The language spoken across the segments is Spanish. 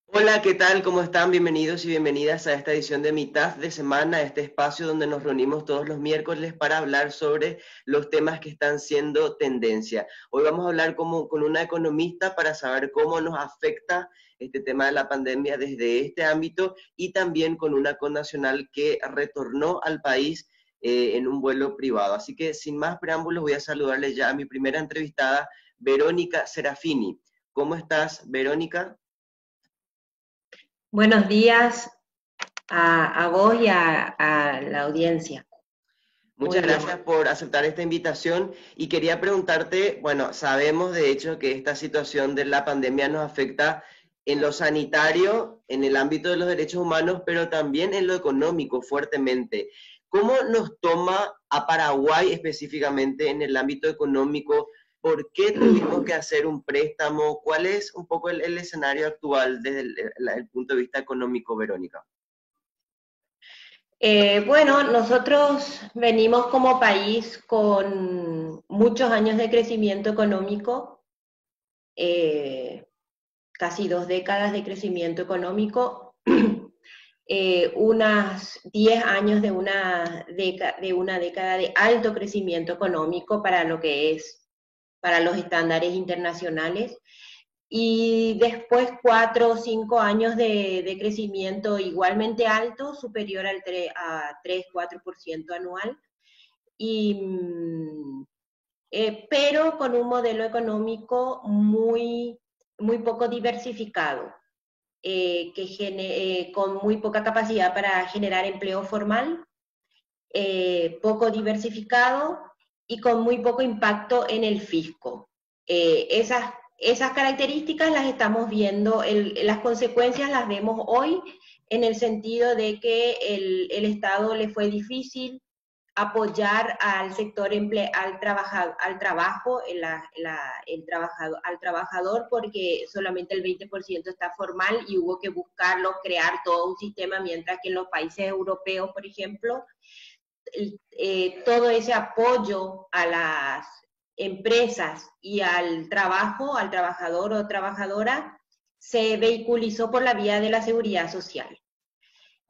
Hola, ¿qué tal? ¿Cómo están? Bienvenidos y bienvenidas a esta edición de Mitad de Semana, este espacio donde nos reunimos todos los miércoles para hablar sobre los temas que están siendo tendencia. Hoy vamos a hablar con una economista para saber cómo nos afecta este tema de la pandemia desde este ámbito y también con una connacional que retornó al país en un vuelo privado. Así que sin más preámbulos voy a saludarle ya a mi primera entrevistada, Verónica Serafini. ¿Cómo estás, Verónica? Buenos días a vos y a la audiencia. Muchas Muy bien. gracias por aceptar esta invitación y quería preguntarte, bueno, sabemos de hecho que esta situación de la pandemia nos afecta en lo sanitario, en el ámbito de los derechos humanos, pero también en lo económico fuertemente. ¿Cómo nos toma a Paraguay específicamente en el ámbito económico? ¿Por qué tuvimos que hacer un préstamo? ¿Cuál es un poco el escenario actual desde el punto de vista económico, Verónica? Bueno, nosotros venimos como país con muchos años de crecimiento económico, eh, casi 2 décadas de crecimiento económico, unas 10 años de una década de alto crecimiento económico para lo que es, para los estándares internacionales. Y después 4 o 5 años de crecimiento igualmente alto, superior a 3-4% anual, y, pero con un modelo económico muy poco diversificado, con muy poca capacidad para generar empleo formal, poco diversificado y con muy poco impacto en el fisco. Esas características las estamos viendo, las consecuencias las vemos hoy en el sentido de que el Estado le fue difícil apoyar al sector al trabajo, al trabajador, porque solamente el 20% está formal y hubo que buscarlo, crear todo un sistema, mientras que en los países europeos, por ejemplo, todo ese apoyo a las empresas y al trabajo, al trabajador o trabajadora, se vehiculizó por la vía de la seguridad social.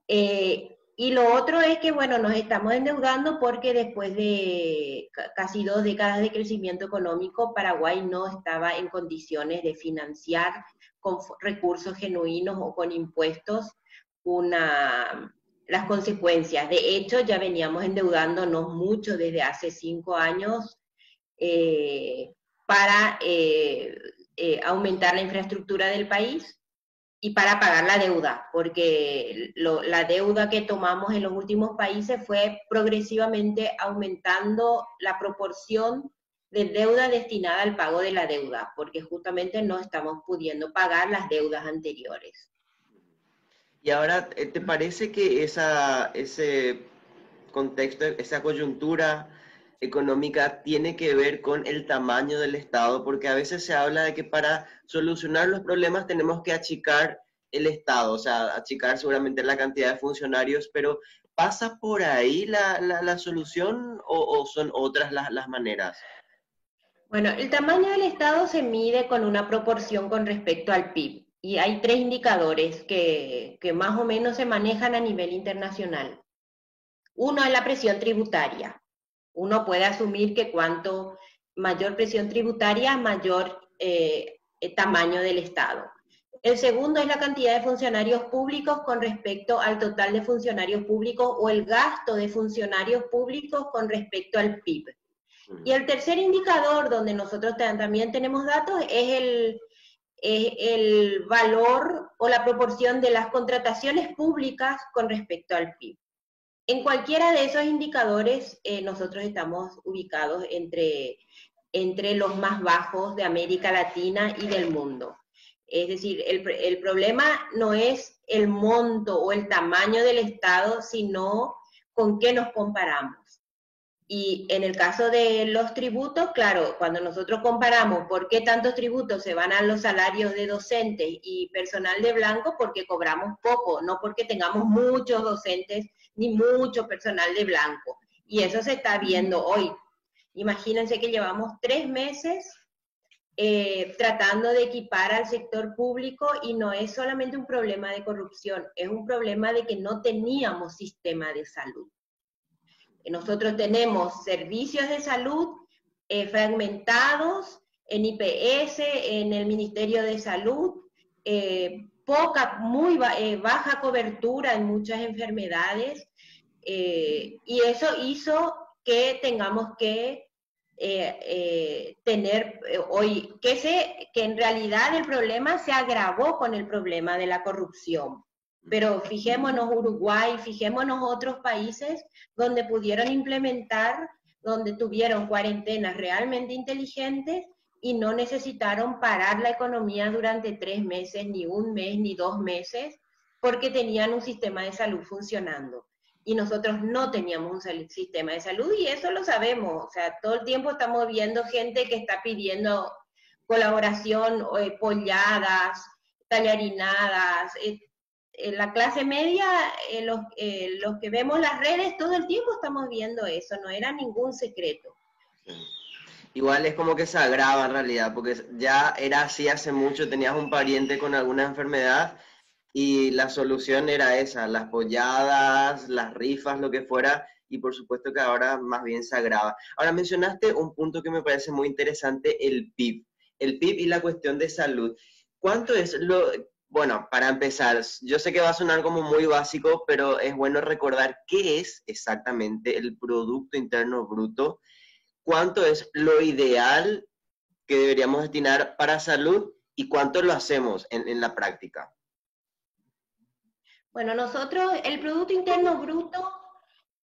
Y lo otro es que, bueno, nos estamos endeudando porque después de casi 2 décadas de crecimiento económico, Paraguay no estaba en condiciones de financiar con recursos genuinos o con impuestos una, las consecuencias. De hecho, ya veníamos endeudándonos mucho desde hace 5 años eh, para aumentar la infraestructura del país y para pagar la deuda, porque la deuda que tomamos en los últimos países fue progresivamente aumentando la proporción de deuda destinada al pago de la deuda, porque justamente no estamos pudiendo pagar las deudas anteriores. Y ahora, ¿te parece que ese contexto, esa coyuntura económica tiene que ver con el tamaño del Estado? Porque a veces se habla de que para solucionar los problemas tenemos que achicar el Estado, o sea, achicar seguramente la cantidad de funcionarios, pero ¿pasa por ahí la solución o son otras las maneras? Bueno, el tamaño del Estado se mide con una proporción con respecto al PIB y hay 3 indicadores que más o menos se manejan a nivel internacional. Uno es la presión tributaria. Uno puede asumir que cuanto mayor presión tributaria, mayor tamaño del Estado. El segundo es la cantidad de funcionarios públicos con respecto al total de funcionarios públicos o el gasto de funcionarios públicos con respecto al PIB. Y el tercer indicador, donde nosotros también tenemos datos, es el valor o la proporción de las contrataciones públicas con respecto al PIB. En cualquiera de esos indicadores, nosotros estamos ubicados entre los más bajos de América Latina y del mundo. Es decir, el problema no es el monto o el tamaño del Estado, sino con qué nos comparamos. Y en el caso de los tributos, claro, cuando nosotros comparamos por qué tantos tributos se van a los salarios de docentes y personal de blanco, porque cobramos poco, no porque tengamos muchos docentes ni mucho personal de blanco. Y eso se está viendo hoy. Imagínense que llevamos 3 meses tratando de equipar al sector público, y no es solamente un problema de corrupción, es un problema de que no teníamos sistema de salud. Nosotros tenemos servicios de salud fragmentados en IPS, en el Ministerio de Salud, muy baja cobertura en muchas enfermedades, y eso hizo que tengamos que tener hoy, que en realidad el problema se agravó con el problema de la corrupción. Pero fijémonos Uruguay, fijémonos otros países donde pudieron implementar, donde tuvieron cuarentenas realmente inteligentes y no necesitaron parar la economía durante 3 meses, ni 1 mes, ni 2 meses, porque tenían un sistema de salud funcionando. Y nosotros no teníamos un sistema de salud, y eso lo sabemos. O sea, todo el tiempo estamos viendo gente que está pidiendo colaboración, polladas, tallarinadas. La clase media, los que vemos las redes, todo el tiempo estamos viendo eso, no era ningún secreto. Igual es como que se agrava en realidad, porque ya era así hace mucho, tenías un pariente con alguna enfermedad y la solución era esa, las polladas, las rifas, lo que fuera, y por supuesto que ahora más bien se agrava. Ahora mencionaste un punto que me parece muy interesante, el PIB. El PIB y la cuestión de salud. ¿Cuánto es lo...? Bueno, para empezar, yo sé que va a sonar como muy básico, pero es bueno recordar qué es exactamente el Producto Interno Bruto, cuánto es lo ideal que deberíamos destinar para salud y cuánto lo hacemos en la práctica. Bueno, nosotros, el Producto Interno Bruto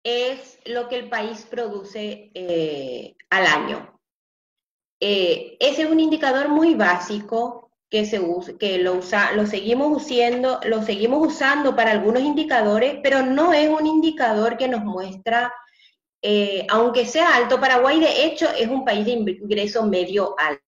es lo que el país produce al año. Ese es un indicador muy básico que lo seguimos usando para algunos indicadores, pero no es un indicador que nos muestra, aunque sea alto. Paraguay de hecho es un país de ingreso medio alto,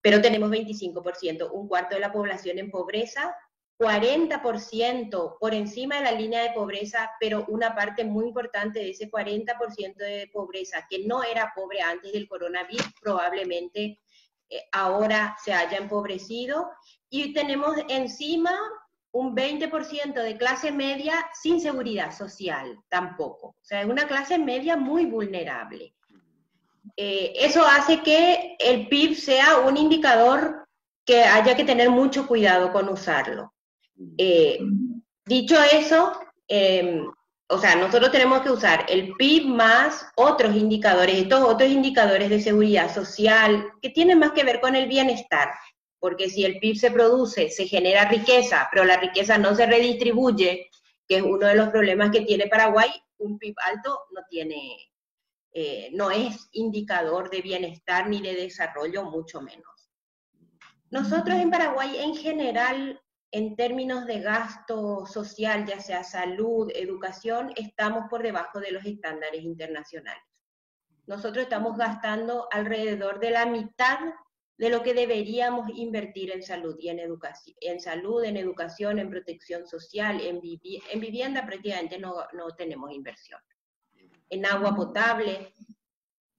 pero tenemos 25%, un cuarto de la población en pobreza, 40% por encima de la línea de pobreza, pero una parte muy importante de ese 40% de pobreza que no era pobre antes del coronavirus, probablemente ahora se haya empobrecido, y tenemos encima un 20% de clase media sin seguridad social tampoco. O sea, es una clase media muy vulnerable. Eso hace que el PIB sea un indicador que haya que tener mucho cuidado con usarlo. Dicho eso, o sea, nosotros tenemos que usar el PIB más otros indicadores, estos otros indicadores de seguridad social que tienen más que ver con el bienestar, porque si el PIB se produce, se genera riqueza, pero la riqueza no se redistribuye, que es uno de los problemas que tiene Paraguay, un PIB alto no es indicador de bienestar ni de desarrollo, mucho menos. Nosotros en Paraguay, en general, en términos de gasto social, ya sea salud, educación, estamos por debajo de los estándares internacionales. Nosotros estamos gastando alrededor de la mitad de lo que deberíamos invertir en salud y en educación, en protección social, en vivienda prácticamente no tenemos inversión, en agua potable,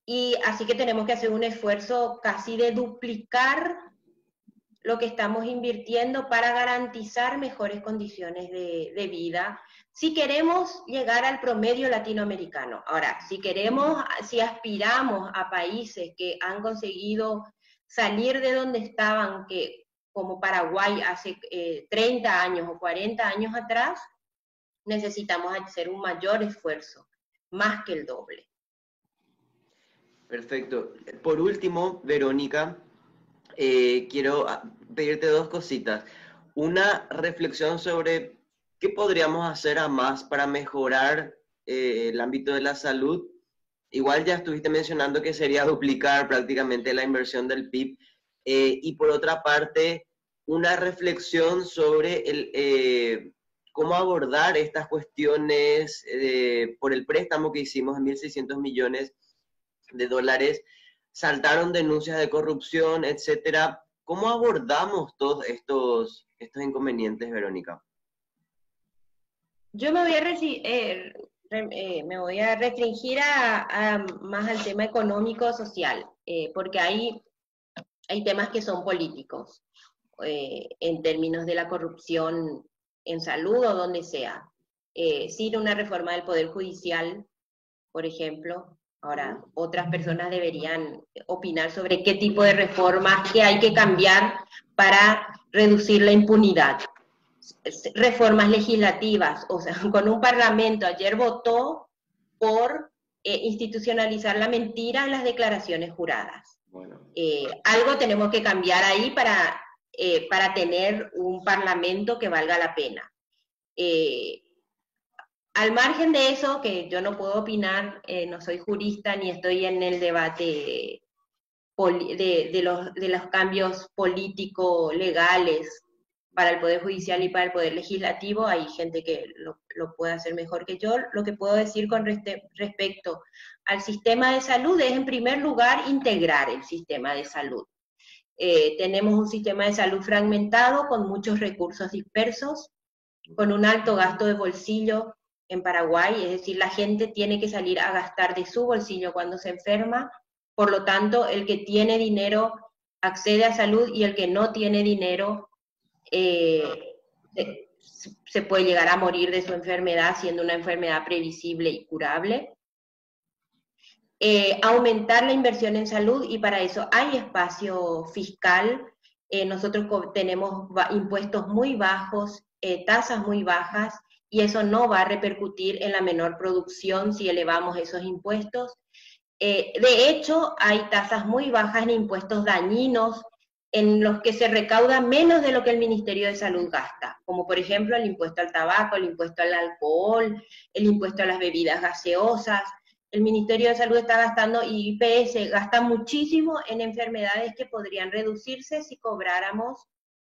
y así que tenemos que hacer un esfuerzo casi de duplicar lo que estamos invirtiendo para garantizar mejores condiciones de vida, si queremos llegar al promedio latinoamericano. Ahora, si aspiramos a países que han conseguido salir de donde estaban, que como Paraguay hace 30 años o 40 años atrás, necesitamos hacer un mayor esfuerzo, más que el doble. Perfecto. Por último, Verónica, quiero pedirte dos cositas. Una reflexión sobre qué podríamos hacer a más para mejorar el ámbito de la salud. Igual ya estuviste mencionando que sería duplicar prácticamente la inversión del PIB. Y por otra parte, una reflexión sobre cómo abordar estas cuestiones por el préstamo que hicimos de 1.600 millones de dólares. Saltaron denuncias de corrupción, etcétera. ¿Cómo abordamos todos estos inconvenientes, Verónica? Yo me voy a restringir más al tema económico-social, porque ahí hay temas que son políticos, en términos de la corrupción en salud o donde sea. Sin una reforma del Poder Judicial, por ejemplo, ahora otras personas deberían opinar sobre qué tipo de reformas que hay que cambiar para reducir la impunidad. Reformas legislativas, o sea, con un parlamento ayer votó por institucionalizar la mentira en las declaraciones juradas. Bueno. Algo tenemos que cambiar ahí para tener un parlamento que valga la pena. Al margen de eso, que yo no puedo opinar, no soy jurista ni estoy en el debate de los cambios político-legales para el Poder Judicial y para el Poder Legislativo, hay gente que lo puede hacer mejor que yo. Lo que puedo decir con respecto al sistema de salud es, en primer lugar, integrar el sistema de salud. Tenemos un sistema de salud fragmentado, con muchos recursos dispersos, con un alto gasto de bolsillo en Paraguay, es decir, la gente tiene que salir a gastar de su bolsillo cuando se enferma, por lo tanto, el que tiene dinero accede a salud y el que no tiene dinero se puede llegar a morir de su enfermedad, siendo una enfermedad previsible y curable. Aumentar la inversión en salud, y para eso hay espacio fiscal. Nosotros tenemos impuestos muy bajos, tasas muy bajas, y eso no va a repercutir en la menor producción si elevamos esos impuestos. De hecho, hay tasas muy bajas en impuestos dañinos, en los que se recauda menos de lo que el Ministerio de Salud gasta, como por ejemplo el impuesto al tabaco, el impuesto al alcohol, el impuesto a las bebidas gaseosas. El Ministerio de Salud está gastando, y IPS gasta muchísimo en enfermedades que podrían reducirse si cobráramos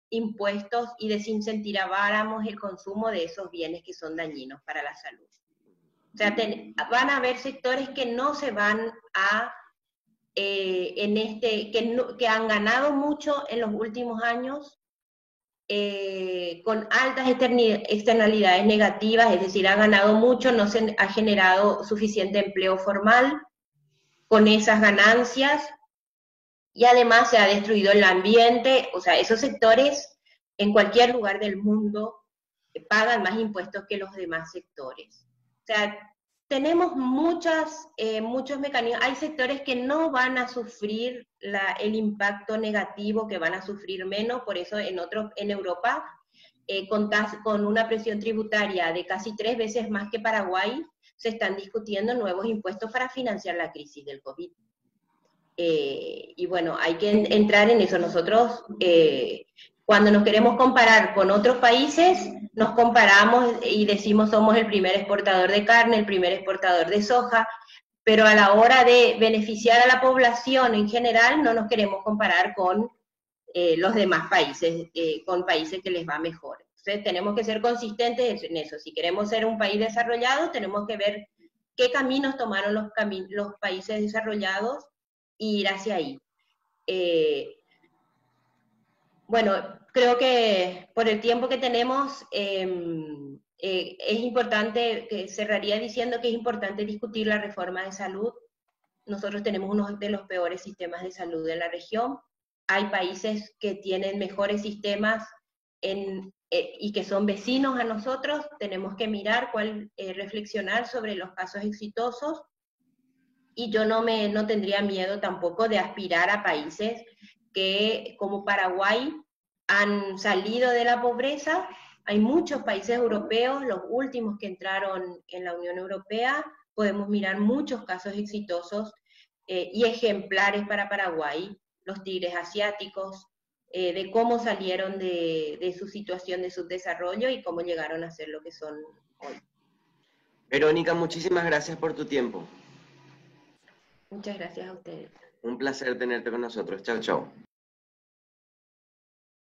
impuestos y desincentiváramos el consumo de esos bienes que son dañinos para la salud. O sea, van a haber sectores que no se van a, que han ganado mucho en los últimos años, con altas externalidades negativas, es decir, ha ganado mucho, no se ha generado suficiente empleo formal con esas ganancias, y además se ha destruido el ambiente. O sea, esos sectores en cualquier lugar del mundo pagan más impuestos que los demás sectores. O sea, tenemos muchos mecanismos. Hay sectores que no van a sufrir el impacto negativo, que van a sufrir menos, por eso en Europa, con una presión tributaria de casi 3 veces más que Paraguay, se están discutiendo nuevos impuestos para financiar la crisis del COVID. Y bueno, hay que entrar en eso. Nosotros, cuando nos queremos comparar con otros países, nos comparamos y decimos somos el primer exportador de carne, el primer exportador de soja, pero a la hora de beneficiar a la población en general no nos queremos comparar con los demás países, con países que les va mejor. Entonces tenemos que ser consistentes en eso. Si queremos ser un país desarrollado, tenemos que ver qué caminos tomaron los países desarrollados y ir hacia ahí. Bueno, creo que por el tiempo que tenemos, es importante, que cerraría diciendo que es importante discutir la reforma de salud. Nosotros tenemos uno de los peores sistemas de salud de la región. Hay países que tienen mejores sistemas y que son vecinos a nosotros. Tenemos que mirar reflexionar sobre los casos exitosos, y yo no tendría miedo tampoco de aspirar a países que, como Paraguay, han salido de la pobreza. Hay muchos países europeos, los últimos que entraron en la Unión Europea, podemos mirar muchos casos exitosos y ejemplares para Paraguay, los tigres asiáticos, de cómo salieron de su situación de subdesarrollo y cómo llegaron a ser lo que son hoy. Verónica, muchísimas gracias por tu tiempo. Muchas gracias a ustedes. Un placer tenerte con nosotros. Chao, chao.